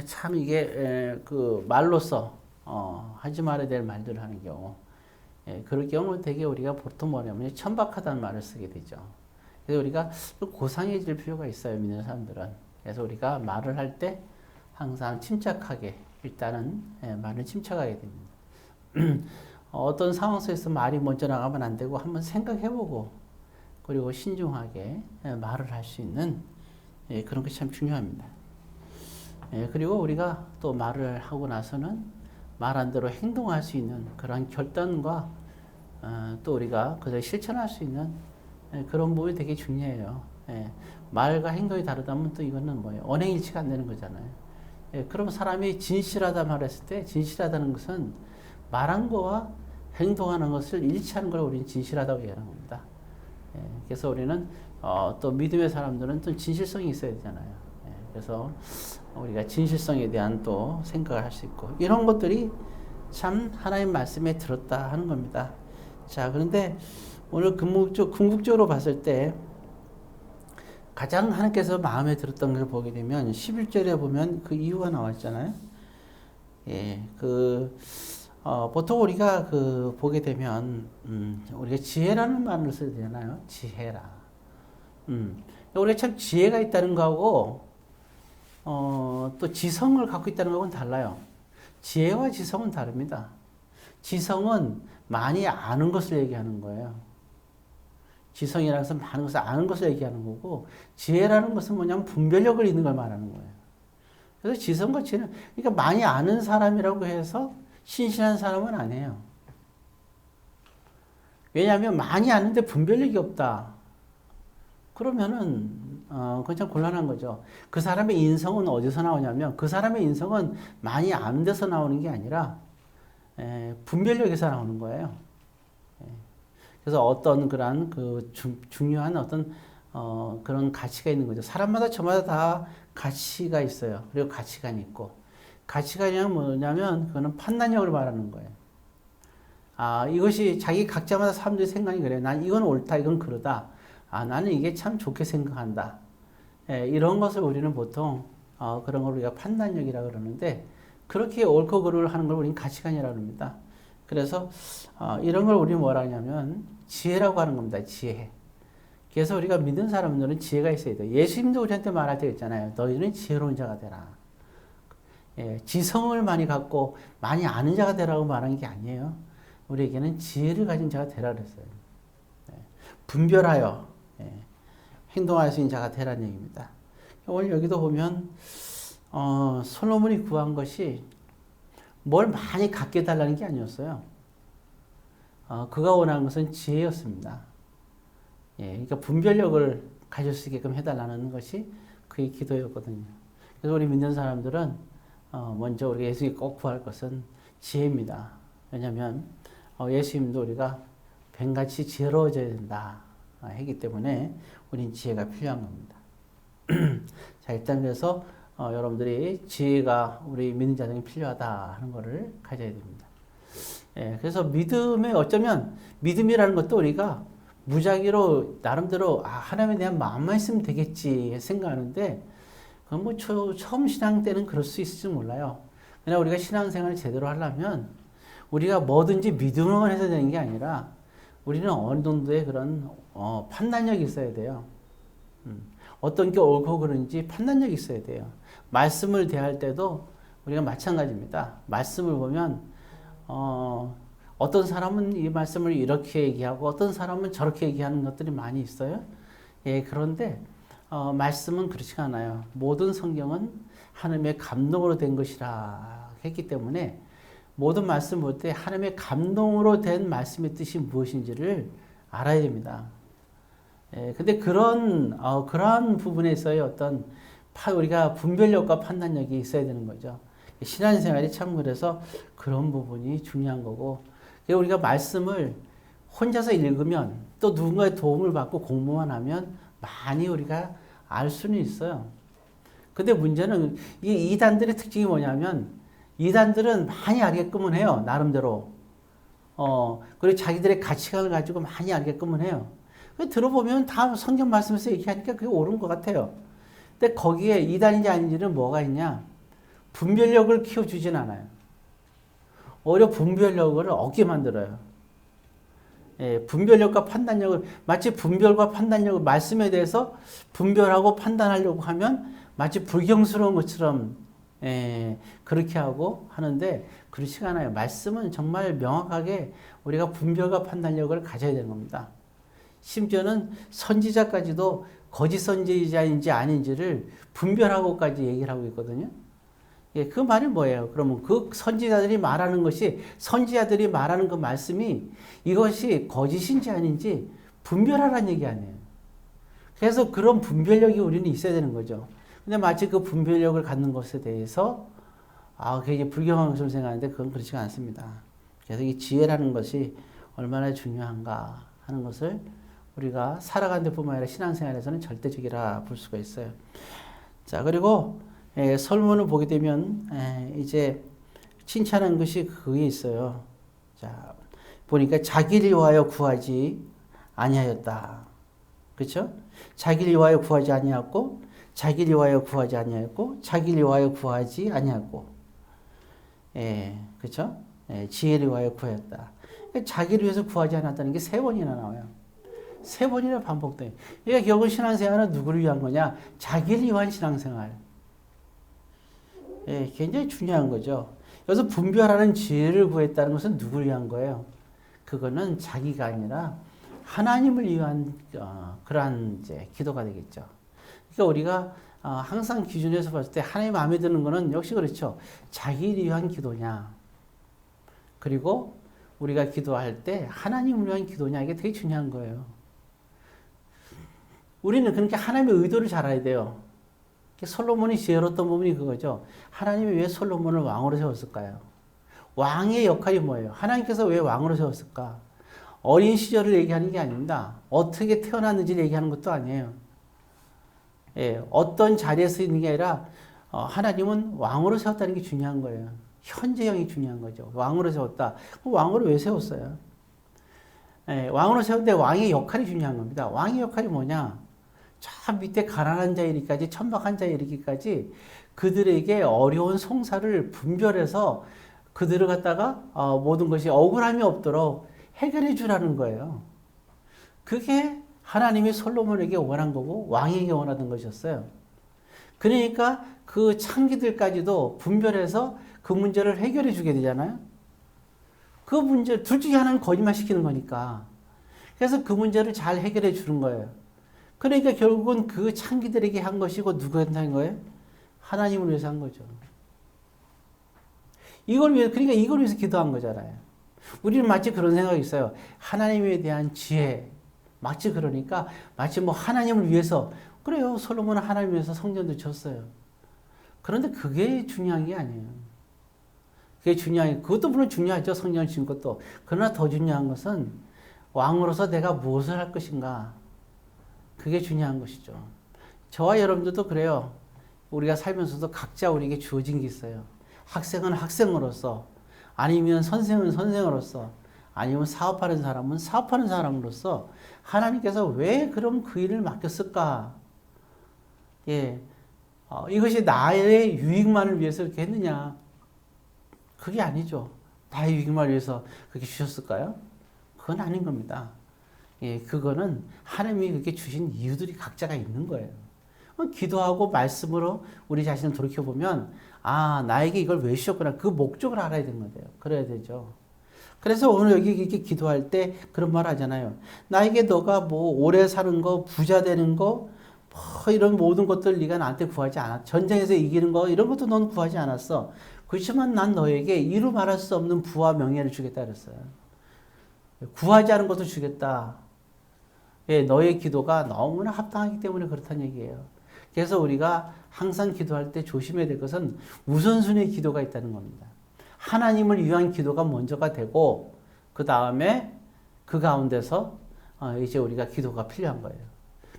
참 이게 그 말로써 하지 말아야 될 말들을 하는 경우, 그럴 경우 되게 우리가 보통 뭐냐면 천박하다는 말을 쓰게 되죠. 그래서 우리가 좀 고상해질 필요가 있어요, 믿는 사람들은. 그래서 우리가 말을 할 때 항상 침착하게, 일단은 말을 침착하게 됩니다. 어떤 상황 속에서 말이 먼저 나가면 안 되고 한번 생각해보고, 그리고 신중하게 말을 할 수 있는 그런 게 참 중요합니다. 그리고 우리가 또 말을 하고 나서는 말한 대로 행동할 수 있는 그런 결단과 또 우리가 그걸 실천할 수 있는 그런 부분이 되게 중요해요. 말과 행동이 다르다면 또 이거는 뭐예요? 언행일치가 안 되는 거잖아요. 그럼 사람이 진실하다 말했을 때 진실하다는 것은 말한 거와 행동하는 것을 일치하는 걸 우리는 진실하다고 얘기하는 겁니다. 그래서 우리는 또 믿음의 사람들은 또 진실성이 있어야 되잖아요. 그래서 우리가 진실성에 대한 또 생각을 할 수 있고, 이런 것들이 참 하나님 말씀에 들었다 하는 겁니다. 자, 그런데 오늘 궁극적으로 봤을 때 가장 하나님께서 마음에 들었던 걸 보게 되면 11절에 보면 그 이유가 나왔잖아요. 보통 우리가 보게 되면 우리가 지혜라는 말을 써야 되잖아요. 지혜라. 우리가 참 지혜가 있다는 거하고 또 지성을 갖고 있다는 거하고는 달라요. 지혜와 지성은 다릅니다. 지성은 많이 아는 것을 얘기하는 거예요. 지성이라는 것은 많은 것을 아는 것을 얘기하는 거고, 지혜라는 것은 뭐냐면 분별력을 있는 걸 말하는 거예요. 그래서 지성과 지혜는, 그러니까 많이 아는 사람이라고 해서 신실한 사람은 아니에요. 왜냐하면 많이 아는데 분별력이 없다. 그러면은 그건 참 곤란한 거죠. 그 사람의 인성은 어디서 나오냐면, 그 사람의 인성은 많이 아는 데서 나오는 게 아니라 분별력에서 나오는 거예요. 그래서 어떤 그런 중요한 어떤 그런 가치가 있는 거죠. 사람마다 저마다 다 가치가 있어요. 그리고 가치관이 있고, 가치관이 뭐냐면 그거는 판단력을 말하는 거예요. 이것이 자기 각자마다 사람들이 생각이 그래요. 난 이건 옳다, 이건 그러다. 나는 이게 참 좋게 생각한다. 이런 것을 우리는 보통 그런 걸 우리가 판단력이라고 그러는데, 그렇게 옳고 그르를 하는 걸 우리는 가치관이라고 합니다. 그래서 이런 걸 우리는 뭐라 하냐면 지혜라고 하는 겁니다. 지혜. 그래서 우리가 믿는 사람들은 지혜가 있어야 돼요. 예수님도 우리한테 말할 때 있잖아요. 너희는 지혜로운 자가 되라. 지성을 많이 갖고 많이 아는 자가 되라고 말하는 게 아니에요. 우리에게는 지혜를 가진 자가 되라 그랬어요. 분별하여 행동할 수 있는 자가 되라는 얘기입니다. 오늘 여기도 보면 솔로몬이 구한 것이 뭘 많이 갖게 해달라는 게 아니었어요. 그가 원하는 것은 지혜였습니다. 그러니까 분별력을 가질 수 있게끔 해달라는 것이 그의 기도였거든요. 그래서 우리 믿는 사람들은 먼저 우리 예수님이 꼭 구할 것은 지혜입니다. 왜냐하면 예수님도 우리가 뱀같이 지혜로워져야 된다 했기 때문에 우린 지혜가 필요한 겁니다. 자, 일단 그래서 여러분들이 지혜가 우리 믿는 자들에게 필요하다 하는 것을 가져야 됩니다. 그래서 믿음에 어쩌면 믿음이라는 것도 우리가 무작위로 나름대로 하나님에 대한 마음만 있으면 되겠지 생각하는데, 그건 뭐 처음 신앙 때는 그럴 수 있을지 몰라요. 그러나 우리가 신앙생활을 제대로 하려면 우리가 뭐든지 믿음으로만 해서 되는 게 아니라 우리는 어느 정도의 그런 판단력이 있어야 돼요. 어떤 게 옳고 그른지 판단력이 있어야 돼요. 말씀을 대할 때도 우리가 마찬가지입니다. 말씀을 보면 어떤 사람은 이 말씀을 이렇게 얘기하고 어떤 사람은 저렇게 얘기하는 것들이 많이 있어요. 그런데 말씀은 그렇지 않아요. 모든 성경은 하나님의 감동으로 된 것이라 했기 때문에 모든 말씀 볼 때 하나님의 감동으로 된 말씀의 뜻이 무엇인지를 알아야 됩니다. 근데 그러한 부분에 있어야 어떤 우리가 분별력과 판단력이 있어야 되는 거죠. 신앙생활이 참 그래서 그런 부분이 중요한 거고, 우리가 말씀을 혼자서 읽으면 또 누군가의 도움을 받고 공부만 하면 많이 우리가 알 수는 있어요. 근데 문제는 이 이단들의 특징이 뭐냐면, 이단들은 많이 알게끔은 해요. 나름대로. 그리고 자기들의 가치관을 가지고 많이 알게끔은 해요. 들어보면 다 성경 말씀에서 얘기하니까 그게 옳은 것 같아요. 근데 거기에 이단인지 아닌지는 뭐가 있냐? 분별력을 키워주진 않아요. 오히려 분별력을 얻게 만들어요. 예, 분별력과 판단력을, 마치 분별과 판단력을 말씀에 대해서 분별하고 판단하려고 하면 마치 불경스러운 것처럼 그렇게 하고 하는데 그렇지가 않아요. 말씀은 정말 명확하게 우리가 분별과 판단력을 가져야 되는 겁니다. 심지어는 선지자까지도 거짓 선지자인지 아닌지를 분별하고까지 얘기를 하고 있거든요. 예, 그 말이 뭐예요? 그러면 그 선지자들이 말하는 것이, 선지자들이 말하는 그 말씀이 이것이 거짓인지 아닌지 분별하라는 얘기 아니에요. 그래서 그런 분별력이 우리는 있어야 되는 거죠. 근데 마치 그 분별력을 갖는 것에 대해서 그게 불경한 것으로 생각하는데 그건 그렇지가 않습니다. 그래서 이 지혜라는 것이 얼마나 중요한가 하는 것을 우리가 살아가는 데뿐만 아니라 신앙생활에서는 절대적이라 볼 수가 있어요. 자, 그리고 설문을 보게 되면 이제 칭찬한 것이 그게 있어요. 자, 보니까 자기를 위하여 구하지 아니하였다. 그렇죠? 자기를 위하여 구하지 아니하였고, 자기를 위하여 구하지 아니하였고, 자기를 위하여 구하지 아니하고, 그렇죠? 지혜를 위하여 구하였다. 자기를 위해서 구하지 않았다는 게 3번이나 나와요. 3번이나 반복돼요. 그러니까 결국 신앙생활은 누구를 위한 거냐? 자기를 위한 신앙생활. 굉장히 중요한 거죠. 여기서 분별하는 지혜를 구했다는 것은 누구를 위한 거예요? 그거는 자기가 아니라 하나님을 위한 그러한 이제 기도가 되겠죠. 그러니까 우리가 항상 기준에서 봤을 때 하나님 마음에 드는 거는 역시 그렇죠. 자기를 위한 기도냐, 그리고 우리가 기도할 때 하나님을 위한 기도냐, 이게 되게 중요한 거예요. 우리는 그러니까 하나님의 의도를 잘 알아야 돼요. 솔로몬이 지혜로웠던 부분이 그거죠. 하나님이 왜 솔로몬을 왕으로 세웠을까요? 왕의 역할이 뭐예요? 하나님께서 왜 왕으로 세웠을까? 어린 시절을 얘기하는 게 아닙니다. 어떻게 태어났는지를 얘기하는 것도 아니에요. 어떤 자리에서 있는 게 아니라 하나님은 왕으로 세웠다는 게 중요한 거예요. 현재형이 중요한 거죠. 왕으로 세웠다. 왕으로 왜 세웠어요? 왕으로 세웠는데 왕의 역할이 중요한 겁니다. 왕의 역할이 뭐냐? 저 밑에 가난한 자에 이르기까지, 천박한 자에 이르기까지 그들에게 어려운 송사를 분별해서 그들을 갖다가 모든 것이 억울함이 없도록 해결해 주라는 거예요. 그게 하나님이 솔로몬에게 원한 거고 왕에게 원하던 것이었어요. 그러니까 그 창기들까지도 분별해서 그 문제를 해결해 주게 되잖아요. 그 문제 둘 중에 하나는 거짓말 시키는 거니까. 그래서 그 문제를 잘 해결해 주는 거예요. 그러니까 결국은 그 창기들에게 한 것이고 누구한테 한 거예요? 하나님을 위해서 한 거죠. 그러니까 이걸 위해서 기도한 거잖아요. 우리는 마치 그런 생각이 있어요. 하나님에 대한 지혜. 마치 그러니까 마치 뭐 하나님을 위해서, 그래요. 솔로몬은 하나님을 위해서 성전도 졌어요. 그런데 그게 중요한 게 아니에요. 그것도 물론 중요하죠. 성전을 지은 것도. 그러나 더 중요한 것은 왕으로서 내가 무엇을 할 것인가. 그게 중요한 것이죠. 저와 여러분들도 그래요. 우리가 살면서도 각자 우리에게 주어진 게 있어요. 학생은 학생으로서, 아니면 선생은 선생으로서, 아니면 사업하는 사람은 사업하는 사람으로서 하나님께서 왜 그럼 그 일을 맡겼을까? 이것이 나의 유익만을 위해서 이렇게 했느냐? 그게 아니죠. 나의 유익만을 위해서 그렇게 주셨을까요? 그건 아닌 겁니다. 그거는 하나님이 그렇게 주신 이유들이 각자가 있는 거예요. 기도하고 말씀으로 우리 자신을 돌이켜보면, 나에게 이걸 왜 주셨구나. 그 목적을 알아야 되는 거예요. 그래야 되죠. 그래서 오늘 여기 이렇게 기도할 때 그런 말 하잖아요. 나에게 너가 뭐 오래 사는 거, 부자 되는 거, 뭐 이런 모든 것들 네가 나한테 구하지 않았. 전쟁에서 이기는 거, 이런 것도 넌 구하지 않았어. 그렇지만 난 너에게 이루 말할 수 없는 부와 명예를 주겠다 그랬어요. 구하지 않은 것도 주겠다. 너의 기도가 너무나 합당하기 때문에 그렇다는 얘기예요. 그래서 우리가 항상 기도할 때 조심해야 될 것은 우선순위의 기도가 있다는 겁니다. 하나님을 위한 기도가 먼저가 되고, 그 다음에 그 가운데서 이제 우리가 기도가 필요한 거예요.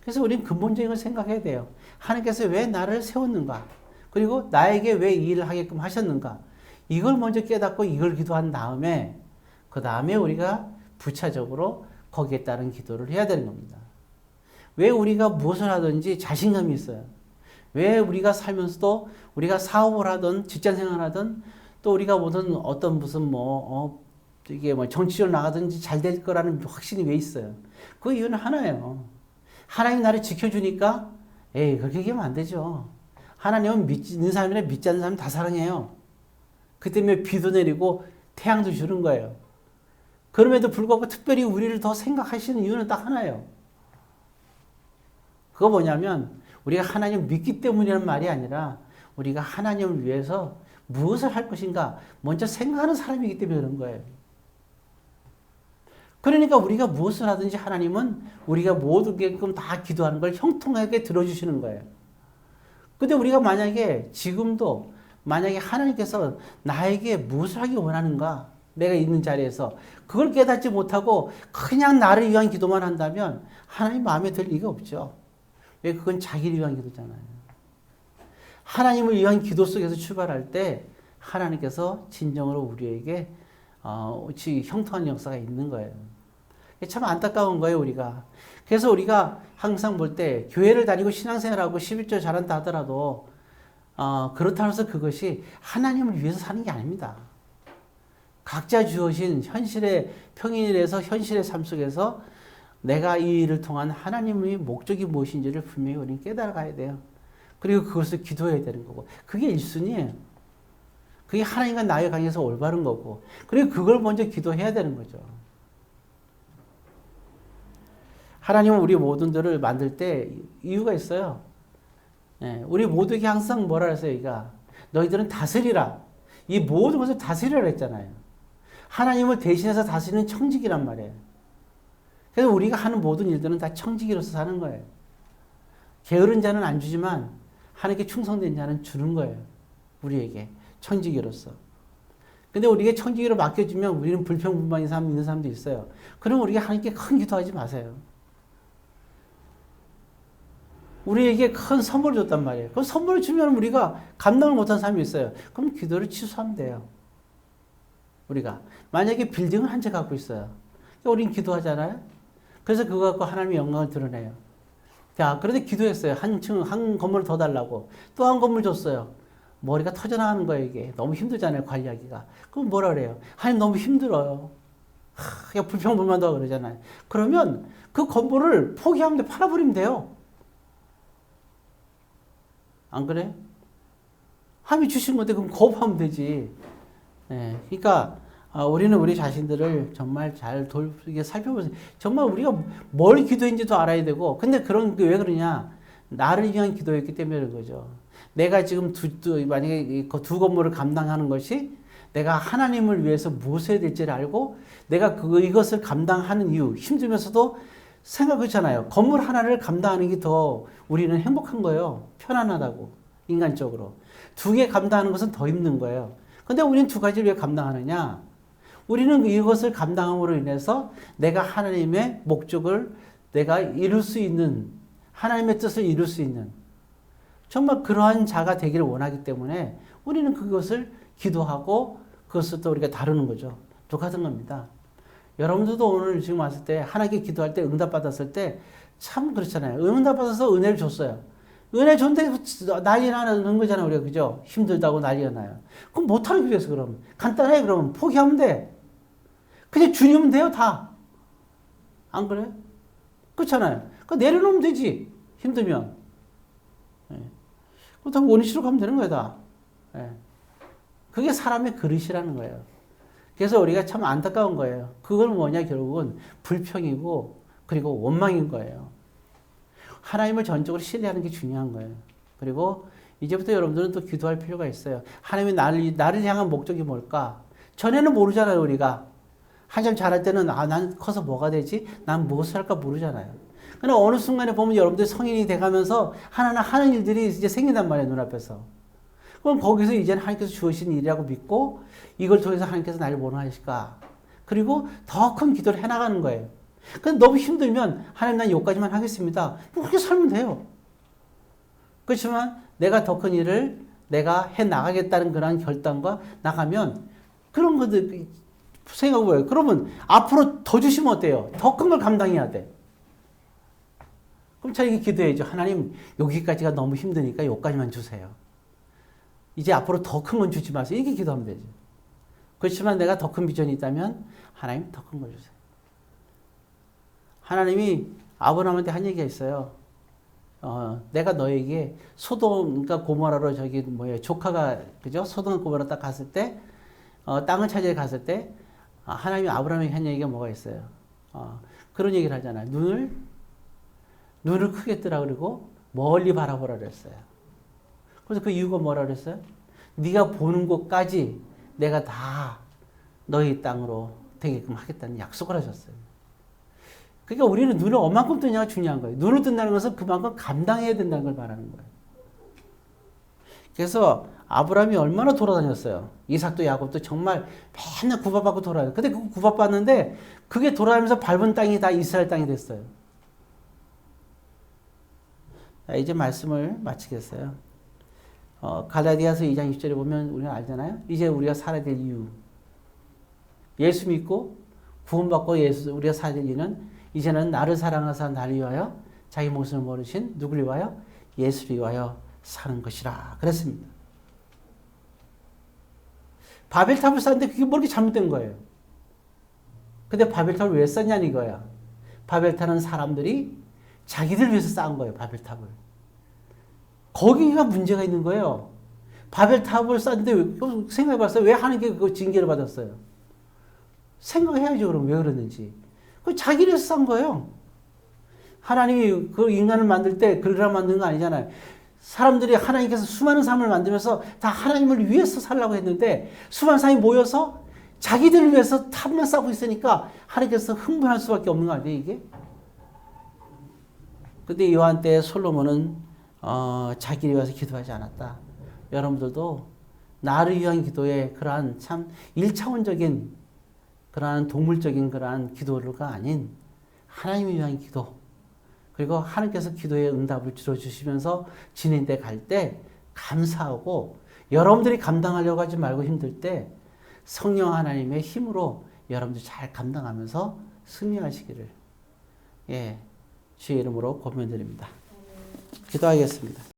그래서 우리는 근본적인 걸 생각해야 돼요. 하나님께서 왜 나를 세웠는가? 그리고 나에게 왜 이 일을 하게끔 하셨는가? 이걸 먼저 깨닫고 이걸 기도한 다음에, 그 다음에 우리가 부차적으로 거기에 따른 기도를 해야 되는 겁니다. 왜 우리가 무엇을 하든지 자신감이 있어요. 왜 우리가 살면서도 우리가 사업을 하든 직장 생활을 하든 또 우리가 무슨 이게 정치적으로 나가든지 잘 될 거라는 확신이 왜 있어요? 그 이유는 하나예요. 하나님 나를 지켜주니까 에이 그렇게 얘기하면 안 되죠. 하나님은 믿는 사람이나 믿지 않는 사람 다 사랑해요. 그 때문에 비도 내리고 태양도 주는 거예요. 그럼에도 불구하고 특별히 우리를 더 생각하시는 이유는 딱 하나예요. 그거 뭐냐면 우리가 하나님을 믿기 때문이라는 말이 아니라 우리가 하나님을 위해서 무엇을 할 것인가 먼저 생각하는 사람이기 때문에 그런 거예요. 그러니까 우리가 무엇을 하든지 하나님은 우리가 모두게끔 다 기도하는 걸 형통하게 들어주시는 거예요. 근데 우리가 만약에 지금도 만약에 하나님께서 나에게 무엇을 하기 원하는가 내가 있는 자리에서 그걸 깨닫지 못하고 그냥 나를 위한 기도만 한다면 하나님 마음에 들 리가 없죠. 왜? 그건 자기를 위한 기도잖아요. 하나님을 위한 기도 속에서 출발할 때 하나님께서 진정으로 우리에게 형통한 역사가 있는 거예요. 참 안타까운 거예요, 우리가. 그래서 우리가 항상 볼 때 교회를 다니고 신앙생활하고 11조 잘한다 하더라도 그렇다고 해서 그것이 하나님을 위해서 사는 게 아닙니다. 각자 주어진 현실의 평일에서 현실의 삶 속에서 내가 이 일을 통한 하나님의 목적이 무엇인지를 분명히 우리는 깨달아가야 돼요. 그리고 그것을 기도해야 되는 거고 그게 1순위예요. 그게 하나님과 나의 관계에서 올바른 거고 그리고 그걸 먼저 기도해야 되는 거죠. 하나님은 우리 모든들을 만들 때 이유가 있어요. 우리 모두에게 항상 뭐라 그랬어요? 너희들은 다스리라. 이 모든 것을 다스리라 했잖아요. 하나님을 대신해서 다스리는 청지기란 말이에요. 그래서 우리가 하는 모든 일들은 다 청지기로서 사는 거예요. 게으른 자는 안 주지만 하나님께 충성된 자는 주는 거예요. 우리에게 청지기로서. 근데 우리에게 청지기로 맡겨주면 우리는 불평불만인 사람 있는 사람도 있어요. 그럼 우리가 하나님께 큰 기도하지 마세요. 우리에게 큰 선물을 줬단 말이에요. 그럼 선물을 주면 우리가 감당을 못한 사람이 있어요. 그럼 기도를 취소하면 돼요. 우리가 만약에 빌딩을 한 채 갖고 있어요. 우리는 기도하잖아요. 그래서 그거 갖고 하나님의 영광을 드러내요. 자, 그런데 기도했어요. 한 건물을 더 달라고. 또 한 건물 줬어요. 머리가 터져나가는 거예요, 이게. 너무 힘들잖아요, 관리하기가. 그럼 뭐라 그래요? 하나님 너무 힘들어요. 불평불만도 그러잖아요. 그러면 그 건물을 포기하면 돼, 팔아버리면 돼요. 안 그래? 하나님이 주신 건데 그럼 거부하면 되지. 그러니까 우리는 우리 자신들을 정말 잘 이게 살펴보세요. 정말 우리가 뭘 기도했는지도 알아야 되고, 근데 그런 게 왜 그러냐? 나를 위한 기도였기 때문에 그런 거죠. 내가 지금 만약에 그 두 건물을 감당하는 것이 내가 하나님을 위해서 무엇을 해야 될지를 알고, 내가 이것을 감당하는 이유, 힘들면서도 생각하잖아요. 건물 하나를 감당하는 게 더 우리는 행복한 거예요. 편안하다고, 인간적으로. 2개 감당하는 것은 더 힘든 거예요. 근데 우리는 2가지를 왜 감당하느냐? 우리는 이것을 감당함으로 인해서 내가 하나님의 목적을 내가 이룰 수 있는, 하나님의 뜻을 이룰 수 있는 정말 그러한 자가 되기를 원하기 때문에 우리는 그것을 기도하고 그것을 또 우리가 다루는 거죠. 똑같은 겁니다. 여러분들도 오늘 지금 왔을 때 하나님께 기도할 때 응답받았을 때 참 그렇잖아요. 응답받아서 은혜를 줬어요. 은혜 줬는데 난리 나는 거잖아요. 우리가 그죠? 힘들다고 난리가 나요. 그럼 못하는 위해서 그럼 간단해. 그러면 포기하면 돼. 그냥 주님은 돼요 다. 안 그래? 그렇잖아요. 내려놓으면 되지. 힘들면. 그렇다고 원위치로 가면 되는 거야 다. 그게 사람의 그릇이라는 거예요. 그래서 우리가 참 안타까운 거예요. 그건 뭐냐 결국은 불평이고 그리고 원망인 거예요. 하나님을 전적으로 신뢰하는 게 중요한 거예요. 그리고 이제부터 여러분들은 또 기도할 필요가 있어요. 하나님이 나를 향한 목적이 뭘까? 전에는 모르잖아요 우리가. 한참 잘할 때는 난 커서 뭐가 되지? 난 무엇을 할까 모르잖아요. 그러나 어느 순간에 보면 여러분들 성인이 돼가면서 하나하나 하는 일들이 이제 생긴단 말이에요 눈앞에서. 그럼 거기서 이제는 하나님께서 주어진 일이라고 믿고 이걸 통해서 하나님께서 나를 원하실까? 그리고 더 큰 기도를 해나가는 거예요. 근데 너무 힘들면 하나님 난 여기까지만 하겠습니다. 그렇게 살면 돼요. 그렇지만 내가 더 큰 일을 내가 해나가겠다는 그런 결단과 나가면 그런 것들 생각해봐요. 그러면 앞으로 더 주시면 어때요? 더 큰 걸 감당해야 돼. 그럼 자기 기도해야죠. 하나님, 여기까지가 너무 힘드니까 여기까지만 주세요. 이제 앞으로 더 큰 건 주지 마세요. 이렇게 기도하면 되죠. 그렇지만 내가 더 큰 비전이 있다면 하나님 더 큰 걸 주세요. 하나님이 아브라함한테 한 얘기가 있어요. 내가 너에게 소돔과 고모라로 저기 조카가 그죠? 소돔과 고모라 딱 갔을 때 땅을 찾으러 갔을 때 하나님이 아브라함에게 한 얘기가 뭐가 있어요? 그런 얘기를 하잖아요. 눈을 크게 뜨라 그러고 멀리 바라보라 그랬어요. 그래서 그 이유가 뭐라 그랬어요? 네가 보는 곳까지 내가 다 너희 땅으로 되게끔 하겠다는 약속을 하셨어요. 그러니까 우리는 눈을 얼만큼 뜨냐가 중요한 거예요. 눈을 뜬다는 것은 그만큼 감당해야 된다는 걸 말하는 거예요. 그래서 아브라함이 얼마나 돌아다녔어요. 이삭도 야곱도 정말 맨날 구박받고 돌아요. 근데 그 구박받는데 그게 돌아가면서 밟은 땅이 다 이스라엘 땅이 됐어요. 자, 이제 말씀을 마치겠어요. 갈라디아서 2장 20절에 보면 우리가 알잖아요. 이제 우리가 살아야 될 이유. 예수 믿고 구원받고 우리가 살아야 될 이유는 이제는 나를 사랑하사 나를 위하여 자기 목숨을 버리신 누구를 위하여? 예수를 위하여 사는 것이라 그랬습니다. 바벨탑을 쌓는데 그게 뭐 이렇게 잘못된 거예요. 근데 바벨탑을 왜 쌓냐는 이거야. 바벨탑은 사람들이 자기들 위해서 쌓은 거예요. 바벨탑을. 거기가 문제가 있는 거예요. 바벨탑을 쌓는데 생각해봤어요. 왜 하나님께 그 징계를 받았어요? 생각해야죠. 그럼 왜 그랬는지. 그 자기를 위해서 쌓은 거예요. 하나님이 그 인간을 만들 때 그러라 만든 거 아니잖아요. 사람들이 하나님께서 수많은 삶을 만들면서 다 하나님을 위해서 살라고 했는데 수많은 사람이 모여서 자기들을 위해서 탑만 쌓고 있으니까 하나님께서 흥분할 수밖에 없는 거 아니에요, 이게? 근데 요한 때 솔로몬은 자기를 위해서 기도하지 않았다. 여러분들도 나를 위한 기도에 그러한 참 1차원적인 그러한 동물적인 그러한 기도가 아닌 하나님을 위한 기도, 그리고 하나님께서 기도의 응답을 들어주시면서 진행돼 갈 때 감사하고, 여러분들이 감당하려고 하지 말고 힘들 때 성령 하나님의 힘으로 여러분들 잘 감당하면서 승리하시기를 주의 이름으로 권면드립니다. 기도하겠습니다.